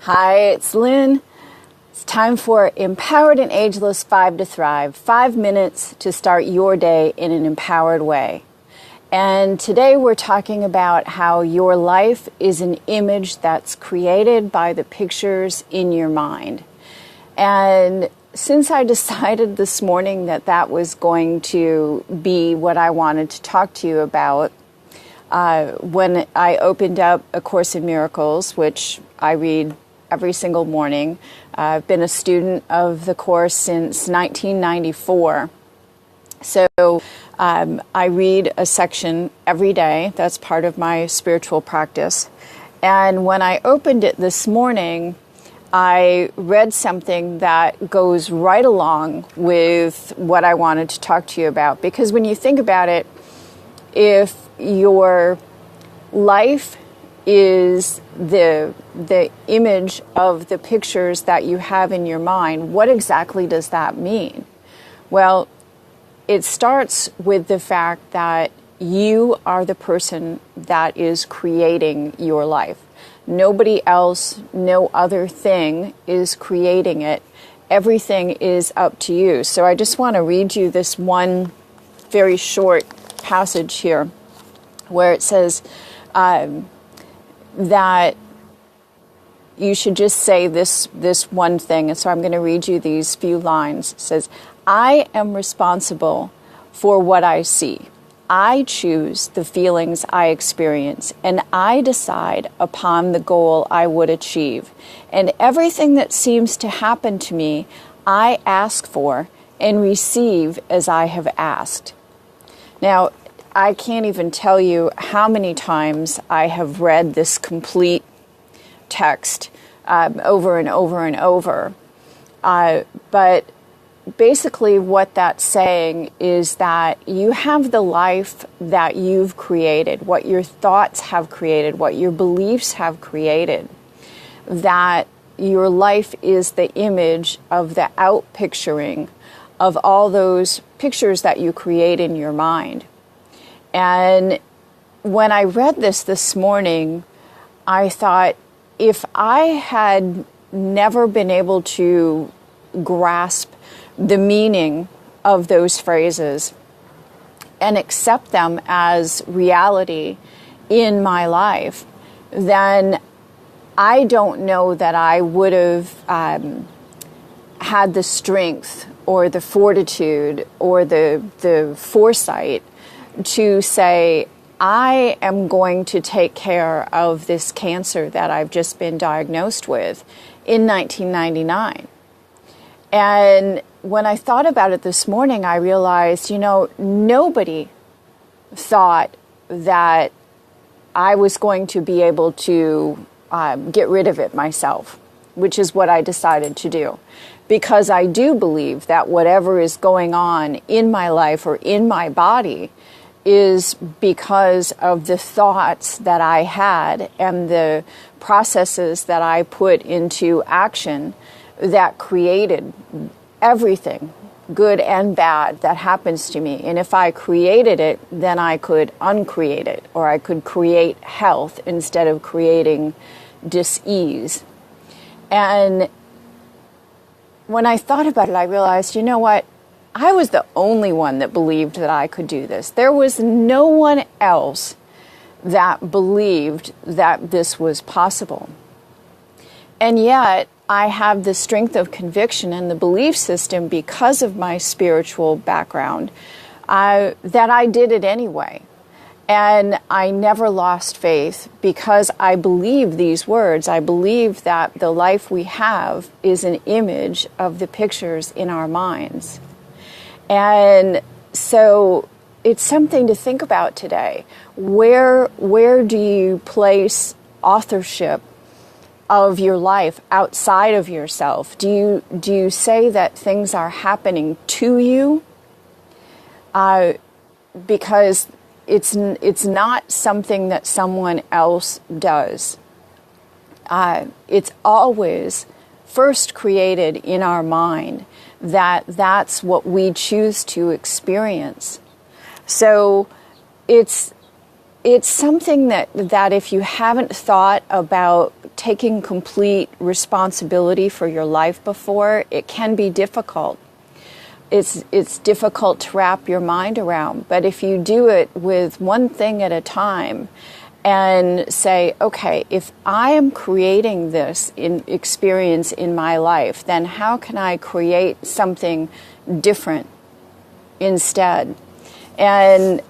Hi, it's Lynn. It's time for Empowered and Ageless 5 to Thrive. 5 minutes to start your day in an empowered way. And today we're talking about how your life is an image that's created by the pictures in your mind. And since I decided this morning that that was going to be what I wanted to talk to you about, when I opened up A Course in Miracles, which I read every single morning. I've been a student of the Course since 1994. So I read a section every day. That's part of my spiritual practice. And when I opened it this morning, I read something that goes right along with what I wanted to talk to you about. Because when you think about it, if your life is the image of the pictures that you have in your mind, what exactly does that mean? Well, it starts with the fact that you are the person that is creating your life. Nobody else, no other thing is creating it. Everything is up to you. So I just want to read you this one very short passage here where it says that you should just say this one thing. And so I'm going to read you these few lines. It says, I am responsible for what I see. I choose the feelings I experience, and I decide upon the goal I would achieve. And everything that seems to happen to me, I ask for and receive as I have asked. Now, I can't even tell you how many times I have read this complete text over and over and over. But basically what that's saying is that you have the life that you've created, what your thoughts have created, what your beliefs have created, that your life is the image of the out-picturing of all those pictures that you create in your mind. And when I read this morning, I thought, if I had never been able to grasp the meaning of those phrases and accept them as reality in my life, then I don't know that I would have had the strength or the fortitude or the foresight to say, I am going to take care of this cancer that I've just been diagnosed with in 1999. And when I thought about it this morning, I realized, nobody thought that I was going to be able to get rid of it myself, which is what I decided to do. Because I do believe that whatever is going on in my life or in my body is because of the thoughts that I had and the processes that I put into action that created everything, good and bad, that happens to me. And if I created it, then I could uncreate it, or I could create health instead of creating dis-ease. And when I thought about it, I realized, you know what? I was the only one that believed that I could do this. There was no one else that believed that this was possible. And yet, I have the strength of conviction and the belief system because of my spiritual background that I did it anyway. And I never lost faith because I believe these words. I believe that the life we have is an image of the pictures in our minds. And so it's something to think about today. Where do you place authorship of your life outside of yourself? Do you say that things are happening to you? Because it's not something that someone else does. It's always first created in our mind, that's what we choose to experience. So it's it's something that if you haven't thought about taking complete responsibility for your life before, it can be difficult. It's difficult to wrap your mind around. But if you do it with one thing at a time and say, okay, if I am creating this experience in my life, then how can I create something different instead? And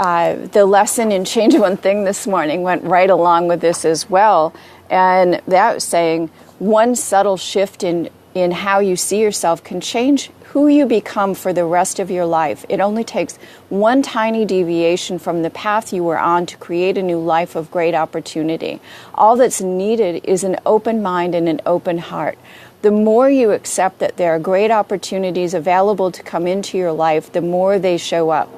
the lesson in Change One Thing this morning went right along with this as well. And that was saying one subtle shift in how you see yourself can change who you become for the rest of your life. It only takes one tiny deviation from the path you were on to create a new life of great opportunity. All that's needed is an open mind and an open heart. The more you accept that there are great opportunities available to come into your life, the more they show up.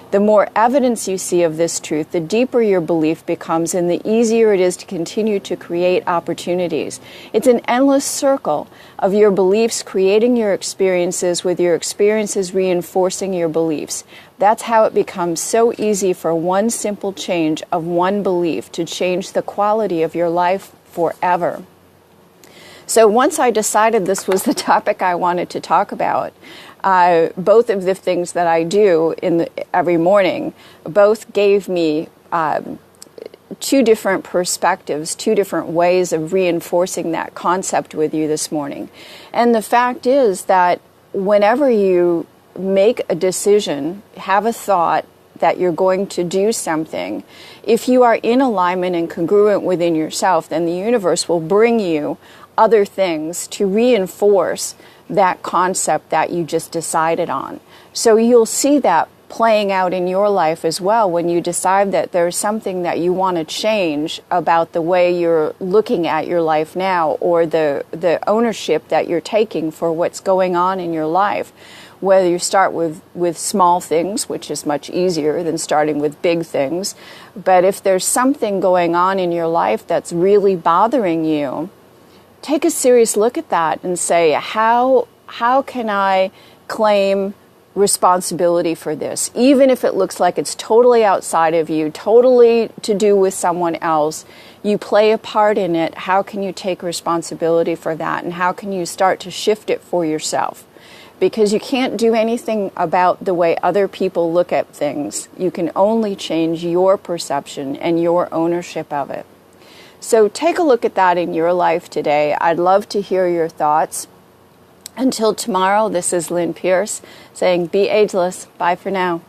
The more evidence you see of this truth, the deeper your belief becomes and the easier it is to continue to create opportunities. It's an endless circle of your beliefs creating your experiences with your experiences reinforcing your beliefs. That's how it becomes so easy for one simple change of one belief to change the quality of your life forever. So once I decided this was the topic I wanted to talk about, both of the things that I do every morning, both gave me two different perspectives, two different ways of reinforcing that concept with you this morning. And the fact is that whenever you make a decision, have a thought that you're going to do something, if you are in alignment and congruent within yourself, then the universe will bring you other things to reinforce that concept that you just decided on. So you'll see that playing out in your life as well when you decide that there's something that you want to change about the way you're looking at your life now, or the ownership that you're taking for what's going on in your life. Whether you start with small things, which is much easier than starting with big things, but if there's something going on in your life that's really bothering you, take a serious look at that and say, how can I claim responsibility for this? Even if it looks like it's totally outside of you, totally to do with someone else, you play a part in it. How can you take responsibility for that? And how can you start to shift it for yourself? Because you can't do anything about the way other people look at things. You can only change your perception and your ownership of it. So take a look at that in your life today. I'd love to hear your thoughts. Until tomorrow, this is Lynn Pierce saying, be ageless. Bye for now.